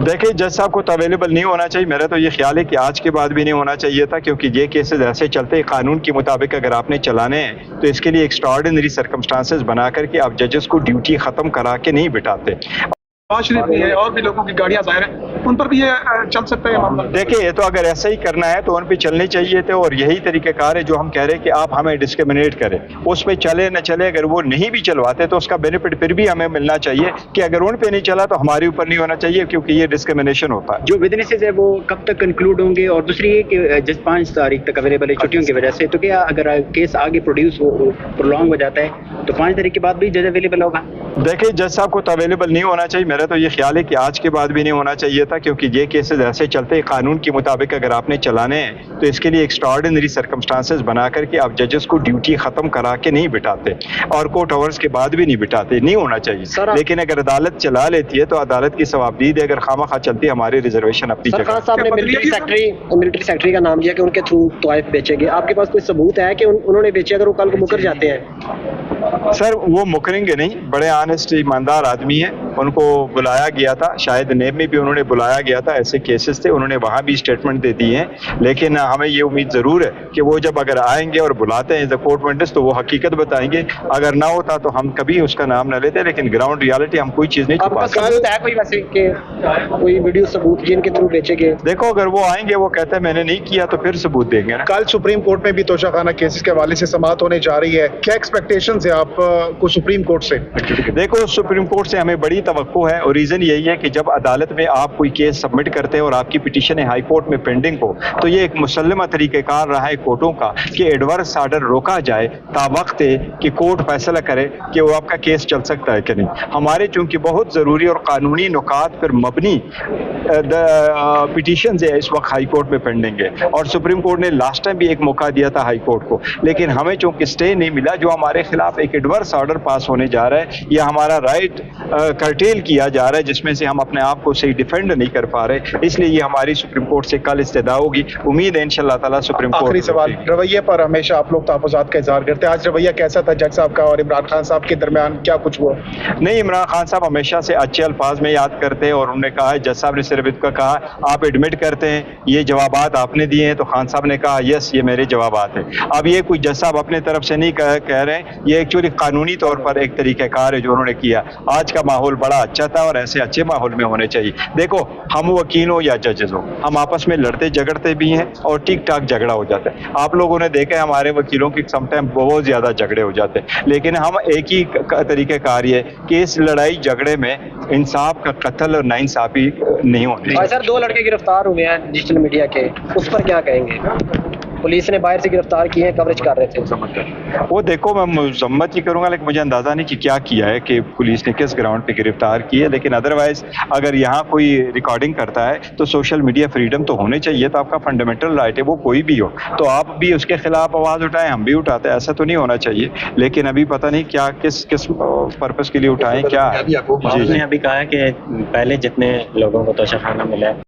دیکھیں جج صاحب کو تو اویلیبل نہیں ہونا چاہیے. میرا تو یہ خیال ہے کہ آج کے بعد بھی نہیں ہونا چاہیے تھا, کیونکہ یہ کیسز ایسے چلتے ہیں قانون کے مطابق اگر آپ نے چلانے ہیں تو اس کے لیے ایکسٹراڈنری سرکمسٹانسز بنا کر کے آپ ججز کو ڈیوٹی ختم کرا کے نہیں بٹھاتے. شریف بھی ہے اور بھی لوگوں کی گاڑیاں ظاہر ہیں, ان پر بھی یہ چل سکتا ہے یہ معاملہ. دیکھیں یہ تو اگر ایسا ہی کرنا ہے تو ان پہ چلنے چاہیے تھے, اور یہی طریقہ کار ہے جو ہم کہہ رہے ہیں کہ آپ ہمیں ڈسکریمنیٹ کریں. اس پہ چلے نہ چلے, اگر وہ نہیں بھی چلواتے تو اس کا بینیفٹ پھر بھی ہمیں ملنا چاہیے, کہ اگر ان پہ نہیں چلا تو ہمارے اوپر نہیں ہونا چاہیے, کیونکہ یہ ڈسکریمنیشن ہوتا ہے. جو وٹنسز ہے وہ کب تک کنکلوڈ ہوں گے؟ اور دوسری یہ کہ جس 5 تاریخ تک اویلیبل ہے چھٹیوں کی وجہ سے, تو کیا اگر کیس آگے پروڈیوس پرولونگ ہو جاتا ہے تو 5 تاریخ کے بعد بھی جج اویلیبل ہوگا؟ دیکھیں جج صاحب کو تو اویلیبل نہیں ہونا چاہیے. میرا تو یہ خیال ہے کہ آج کے بعد بھی نہیں ہونا چاہیے تھا, کیونکہ یہ کیسز ایسے چلتے ہیں قانون کے مطابق اگر آپ نے چلانے ہیں تو اس کے لیے ایکسٹراڈنری سرکمسٹانسز بنا کر کے آپ ججز کو ڈیوٹی ختم کرا کے نہیں بٹھاتے, اور کورٹ آورز کے بعد بھی نہیں بٹھاتے. نہیں ہونا چاہیے, لیکن اگر عدالت چلا لیتی ہے تو عدالت کی ثوابدید ہے. اگر خواہ چلتی ہے ہماری ریزرویشن اپنی جگہ. صاحب نے ملٹری سیکٹری کا نام لیا کہ ان کے تھرو طائف بیچے گئے. آپ کے پاس کوئی ثبوت ہے کہ انہوں نے بیچے؟ اگر وہ کل کو مکر جاتے ہیں سر وہ مکریں گے نہیں, بڑے آنےسٹ ایماندار آدمی ہیں, ان کو بلایا گیا تھا, شاید نیب میں بھی انہوں نے بلایا گیا تھا, ایسے کیسز تھے, انہوں نے وہاں بھی اسٹیٹمنٹ دے دی ہیں. لیکن ہمیں یہ امید ضرور ہے کہ وہ جب اگر آئیں گے اور بلاتے ہیں ایز اے کورٹ وٹنس تو وہ حقیقت بتائیں گے. اگر نہ ہوتا تو ہم کبھی اس کا نام نہ لیتے, لیکن گراؤنڈ ریالٹی ہم کوئی چیز نہیں چھپاتے. کوئی ویسے کہ کوئی ویڈیو ثبوت جن کے تھرو بیچے گئے؟ دیکھو اگر وہ آئیں گے وہ کہتے ہیں میں نے نہیں کیا تو پھر ثبوت دیں گے نا. کل سپریم کورٹ میں بھی توشہ خانہ کیسز کے حوالے سے سماعت ہونے جا رہی ہے, کیا ایکسپیکٹیشنز ہے آپ کو سپریم کورٹ سے؟ دیکھو سپریم کورٹ سے ہمیں بڑی توقع ہے, اور ریزن یہی ہے کہ جب عدالت میں آپ کوئی کیس سبمٹ کرتے ہیں اور آپ کی پٹیشن ہائی کورٹ میں پینڈنگ ہو, تو یہ ایک مسلمہ طریقہ کار رہا ہے کورٹوں کا کہ ایڈورس آرڈر روکا جائے تا وقت ہے کہ کورٹ فیصلہ کرے کہ وہ آپ کا کیس چل سکتا ہے کہ نہیں. ہمارے چونکہ بہت ضروری اور قانونی نکات پر مبنی پٹیشنز ہے اس وقت ہائی کورٹ میں پینڈنگ ہے, اور سپریم کورٹ نے لاسٹ ٹائم بھی ایک موقع دیا تھا ہائی کورٹ کو, لیکن ہمیں چونکہ اسٹے نہیں ملا, جو ہمارے خلاف ایک ایڈورس آرڈر پاس ہونے جا رہا ہے, یا ہمارا رائٹ کرٹیل کیا جا رہا ہے جس میں سے ہم اپنے آپ کو صحیح ڈیفینڈ نہیں کر پا رہے. اس لیے یہ ہماری سپریم کورٹ سے کل استدعا ہوگی. امید ہے انشاءاللہ تعالیٰ سپریم کورٹ. آخری سوال, رویے پر ہمیشہ آپ لوگ تحفظات کا اظہار کرتے ہیں, آج رویہ کیسا تھا جج صاحب کا اور عمران خان صاحب کے درمیان, کیا کچھ ہوا؟ نہیں, عمران خان صاحب ہمیشہ سے اچھے الفاظ میں یاد کرتے ہیں, اور انہوں نے کہا ہے, جج صاحب نے صرف اس کا کہا آپ ایڈمٹ کرتے ہیں یہ جوابات آپ نے دیے ہیں, تو خان صاحب نے کہا یس یہ میرے جوابات ہیں. اب یہ کوئی جج صاحب اپنے طرف سے نہیں کہہ رہے ہیں, یہ ایکچولی قانونی طور پر ایک طریقہ کار ہے جو انہوں نے کیا. آج کا ماحول بڑا اچھا تھا, اور ایسے اچھے ماحول میں ہونے چاہیے. دیکھو ہم وکیل ہوں یا ججز ہوں, ہم آپس میں لڑتے جھگڑتے بھی ہیں اور ٹھیک ٹھاک جھگڑا ہو جاتا ہے. آپ لوگوں نے دیکھا ہے ہمارے وکیلوں کی سم ٹائم بہت زیادہ جھگڑے ہو جاتے ہیں, لیکن ہم ایک ہی طریقہ کار ہے کہ اس لڑائی جھگڑے میں انصاف کا قتل اور ناانصافی نہیں ہونی. سر 2 لڑکے گرفتار ہوئے ہیں ڈیجیٹل میڈیا کے, اس پر کیا کہیں گے؟ پولیس نے باہر سے گرفتار کیے ہیں, کوریج کر رہے تھے. وہ دیکھو میں مذمت ہی کروں گا, لیکن مجھے اندازہ نہیں کہ کیا کیا ہے کہ پولیس نے کس گراؤنڈ پہ گرفتار کی ہے. لیکن ادروائز اگر یہاں کوئی ریکارڈنگ کرتا ہے تو سوشل میڈیا فریڈم تو ہونے چاہیے, تو آپ کا فنڈامنٹل رائٹ ہے, وہ کوئی بھی ہو, تو آپ بھی اس کے خلاف آواز اٹھائیں, ہم بھی اٹھاتے ہیں, ایسا تو نہیں ہونا چاہیے. لیکن ابھی پتہ نہیں کیا کس پرپس کے لیے اٹھائیں کیا ہے. جی نے ابھی کہا کہ پہلے جتنے لوگوں کو توشہ خانہ ملا ہے